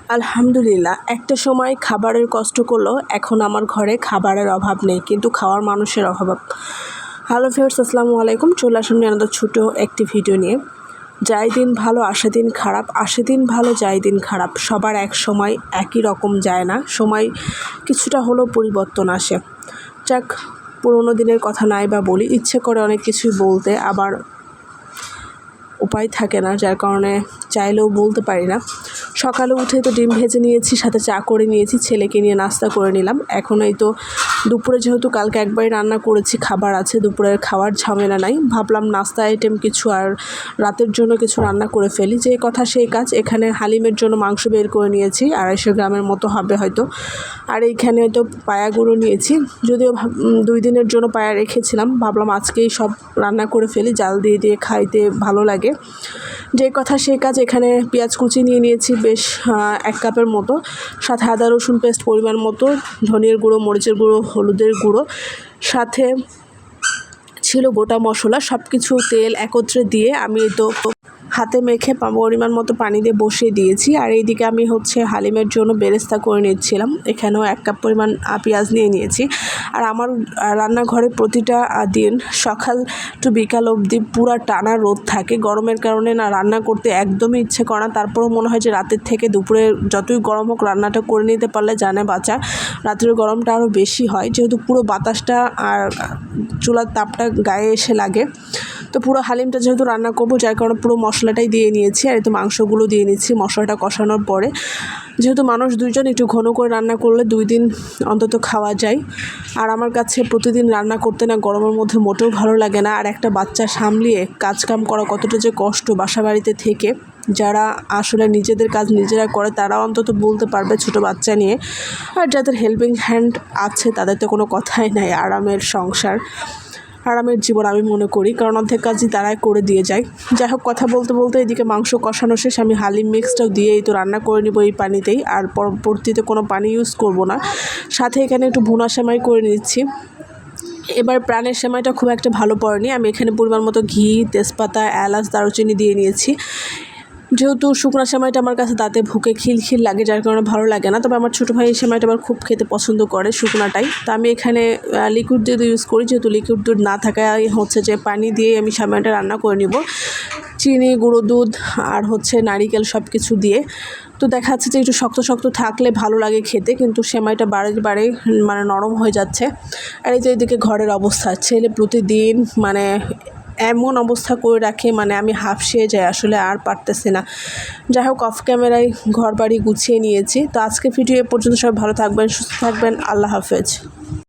আলহামদুলিল্লাহ, একটা সময় খাবারের কষ্ট করলেও এখন আমার ঘরে খাবারের অভাব নেই, কিন্তু খাওয়ার মানুষের অভাব। হ্যালো ভিউয়ার্স, আসসালামু আলাইকুম। চলে আসুন আমাদের ছোটো একটি ভিডিও নিয়ে। যাই দিন ভালো আসে দিন খারাপ, আসে দিন ভালো যাই দিন খারাপ। সবার এক সময় একই রকম যায় না, সময় কিছুটা হলেও পরিবর্তন আসে। যাক, পুরোনো দিনের কথা নাই বা বলি, ইচ্ছে করে অনেক কিছুই বলতে, আবার উপায় থাকে না, যার কারণে চাইলেও বলতে পারি না। সকালে উঠে তো ডিম ভেজে নিয়েছি, সাথে চা করে নিয়েছি, ছেলেকে নিয়ে নাস্তা করে নিলাম। এখন এই তো দুপুরে, যেহেতু কালকে একবারই রান্না করেছি, খাবার আছে, দুপুরের খাওয়ার ঝামেলা নাই। ভাবলাম নাস্তা আইটেম কিছু আর রাতের জন্য কিছু রান্না করে ফেলি। যে কথা সেই কাজ। এখানে হালিমের জন্য মাংস বের করে নিয়েছি, 250 গ্রামের মতো হবে হয়তো। আর এইখানে হয়তো পায়াগুলো নিয়েছি, যদিও 2 দিনের জন্য পায়া রেখেছিলাম। ভাবলাম আজকেই সব রান্না করে ফেলি, জাল দিয়ে দিয়ে খাইতে ভালো লাগে। যে কথা সেই কাজ। এখানে পেঁয়াজ কুচি নিয়ে নিয়েছি বেশ 1 কাপের মতো, সাথে আদা রসুন পেস্ট পরিমাণ মতো, ধনিয়ার গুঁড়ো, মরিচের গুঁড়ো, হলুদের গুঁড়ো, সাথে ছিল গোটা মশলা। সব কিছু তেল একত্রে দিয়ে আমি তো হাতে মেখে পরিমাণ মতো পানি দিয়ে বসিয়ে দিয়েছি। আর এইদিকে আমি হালিমের জন্য বেরেস্তা করে নিচ্ছিলাম। এখানেও 1 কাপ পরিমাণ পেঁয়াজ নিয়ে নিয়েছি। আর আমার রান্নাঘরে প্রতিটা দিন সকাল টু বিকাল অবধি পুরা টানা রোদ থাকে। গরমের কারণে না রান্না করতে একদমই ইচ্ছে করে না। তারপরেও মনে হয় যে রাতের থেকে দুপুরে যতই গরম হোক রান্নাটা করে নিতে পারলে জানে বাঁচা। রাতের গরমটা আরও বেশি হয়, যেহেতু পুরো বাতাসটা আর চুলার তাপটা গায়ে এসে লাগে। তো পুরো হালিমটা যেহেতু রান্না করবো, যার কারণে পুরো মশলাটাই দিয়ে নিয়েছি। আর এই তো মাংসগুলো দিয়ে নিচ্ছি। মশলাটা কষানোর পরে, যেহেতু মানুষ 2 জন, একটু ঘন করে রান্না করলে 2 দিন অন্তত খাওয়া যায়। আর আমার কাছে প্রতিদিন রান্না করতে না গরমের মধ্যে মোটেও ভালো লাগে না। আর একটা বাচ্চা সামলিয়ে কাজকাম করা কতটা যে কষ্ট বাসা বাড়িতে থেকে। যারা আসলে নিজেদের কাজ নিজেরা করে তারাও অন্তত বলতে পারবে, ছোট বাচ্চা নিয়ে। আর যাদের হেল্পিং হ্যান্ড আছে তাদের তো কোনো কথাই নাই। আরামের সংসার, আরামের জীবন আমি মনে করি, কারণ অর্ধেক কাজই তারাই করে দিয়ে যায়। যাই হোক, কথা বলতে বলতে এদিকে মাংস কষানো শেষ। আমি হালিম মিক্সটাও দিয়েই তো রান্না করে নিব এই পানিতেই, আর পরবর্তীতে কোনো পানি ইউজ করব না। সাথে এখানে একটু ভুনা সেমাই করে নিচ্ছি। এবার প্রাণের সেমাইটা খুব একটা ভালো পড়েনি। আমি এখানে পরিমাণ মতো ঘি, তেজপাতা, এলাচ, দারুচিনি দিয়ে নিয়েছি। যেহেতু শুকনো সেমাইটা আমার কাছে দাঁতে ভুকে খিলখিল লাগে, যার কারণে ভালো লাগে না। তবে আমার ছোটো ভাই এই সেমাইটা আবার খুব খেতে পছন্দ করে, শুকনাটাই। তো আমি এখানে লিকুইড দুধ ইউজ করি, যেহেতু লিকুইড দুধ না থাকায় যে পানি দিয়ে আমি সেমাইটা রান্না করে নিব। চিনি, গুঁড়ো দুধ আর নারিকেল সব কিছু দিয়ে। তো দেখা যাচ্ছে যে একটু শক্ত শক্ত থাকলে ভালো লাগে খেতে, কিন্তু সেমাইটা বারে বারে মানে নরম হয়ে যাচ্ছে। আর এই যে এদিকে ঘরের অবস্থা, ছেলে প্রতিদিন মানে এমন অবস্থা করে রাখে, মানে আমি হাঁফসিয়ে যাই, আসলে আর পারতেছি না। যাই হোক, অফ ক্যামেরায় ঘর বাড়ি গুছিয়ে নিয়েছি। তো আজকে ভিডিও এ পর্যন্ত। সবাই ভালো থাকবেন, সুস্থ থাকবেন। আল্লাহ হাফেজ।